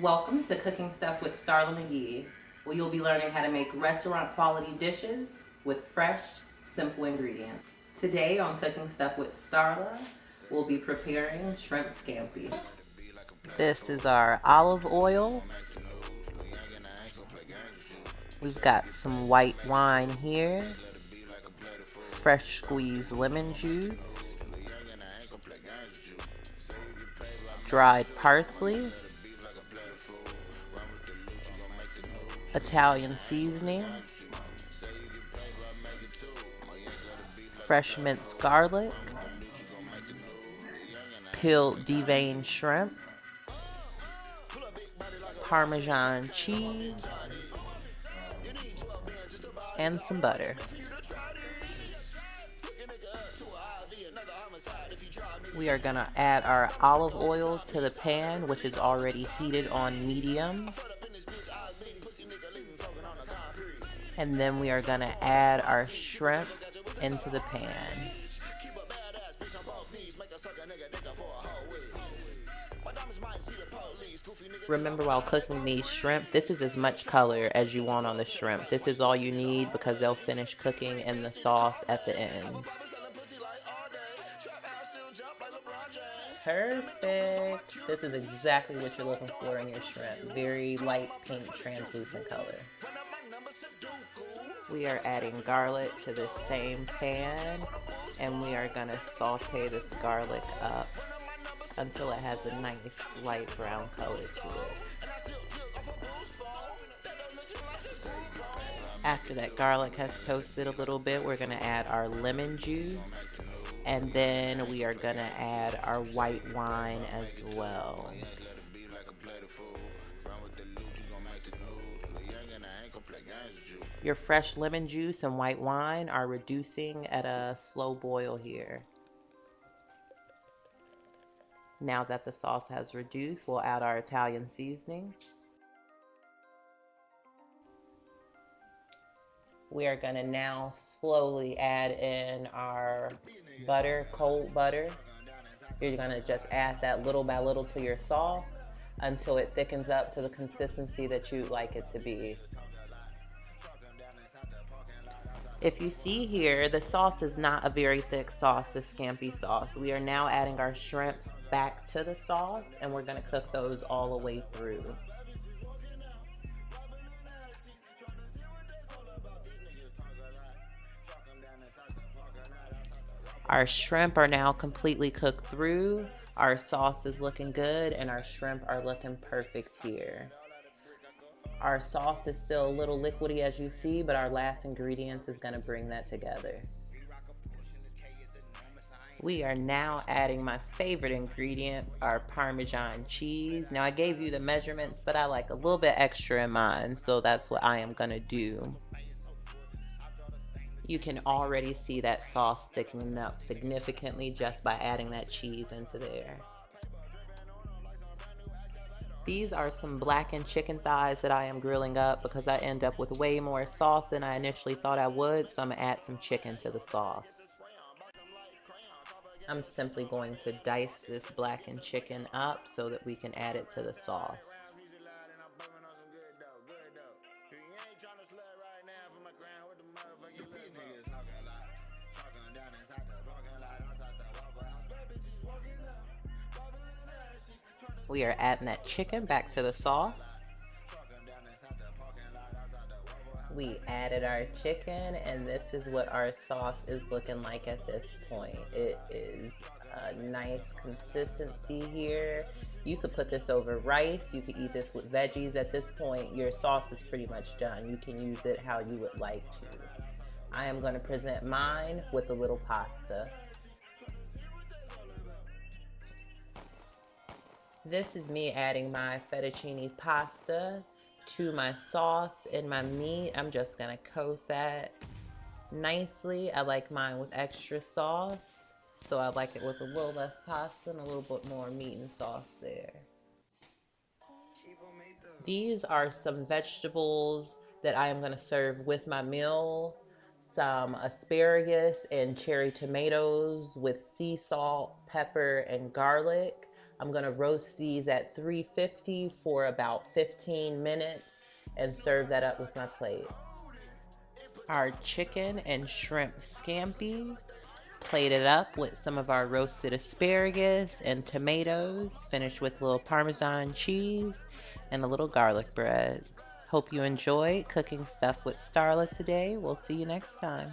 Welcome to Cooking Stuff with Starla McGee, where you'll be learning how to make restaurant quality dishes with fresh, simple ingredients. Today on Cooking Stuff with Starla, we'll be preparing shrimp scampi. This is our olive oil. We've got some white wine here, fresh squeezed lemon juice, dried parsley, Italian seasoning, fresh minced garlic, peeled deveined shrimp, Parmesan cheese, and some butter. We are going to add our olive oil to the pan, which is already heated on medium. And then we are going to add our shrimp into the pan. Remember, while cooking these shrimp, this is as much color as you want on the shrimp. This is all you need because they'll finish cooking in the sauce at the end. Perfect. This is exactly what you're looking for in your shrimp. Very light pink translucent color. We are adding garlic to the same pan, and we are going to saute this garlic up until it has a nice light brown color to it. After that garlic has toasted a little bit, we're going to add our lemon juice, and then we are going to add our white wine as well. Your fresh lemon juice and white wine are reducing at a slow boil here. Now that the sauce has reduced, we'll add our Italian seasoning. We are going to now slowly add in our butter, cold butter. You're going to just add that little by little to your sauce until it thickens up to the consistency that you'd like it to be. If you see here, the sauce is not a very thick sauce, the scampi sauce. We are now adding our shrimp back to the sauce, and we're going to cook those all the way through. Our shrimp are now completely cooked through. Our sauce is looking good, and our shrimp are looking perfect here. Our sauce is still a little liquidy as you see, but our last ingredients is going to bring that together. We are now adding my favorite ingredient, our Parmesan cheese. Now I gave you the measurements, but I like a little bit extra in mine, so that's what I am going to do. You can already see that sauce thickening up significantly just by adding that cheese into there. These are some blackened chicken thighs that I am grilling up because I end up with way more sauce than I initially thought I would, so I'm going to add some chicken to the sauce. I'm simply going to dice this blackened chicken up so that we can add it to the sauce. We are adding that chicken back to the sauce. We added our chicken, and this is what our sauce is looking like at this point. It is a nice consistency here. You could put this over rice. You could eat this with veggies. At this point, your sauce is pretty much done. You can use it how you would like to. I am going to present mine with a little pasta. This is me adding my fettuccine pasta to my sauce and my meat. I'm just gonna coat that nicely. I like mine with extra sauce, so I like it with a little less pasta and a little bit more meat and sauce there. These are some vegetables that I am gonna serve with my meal. Some asparagus and cherry tomatoes with sea salt, pepper, and garlic. I'm gonna roast these at 350 for about 15 minutes and serve that up with my plate. Our chicken and shrimp scampi, plated up with some of our roasted asparagus and tomatoes, finished with a little Parmesan cheese and a little garlic bread. Hope you enjoyed cooking stuff with Starla today. We'll see you next time.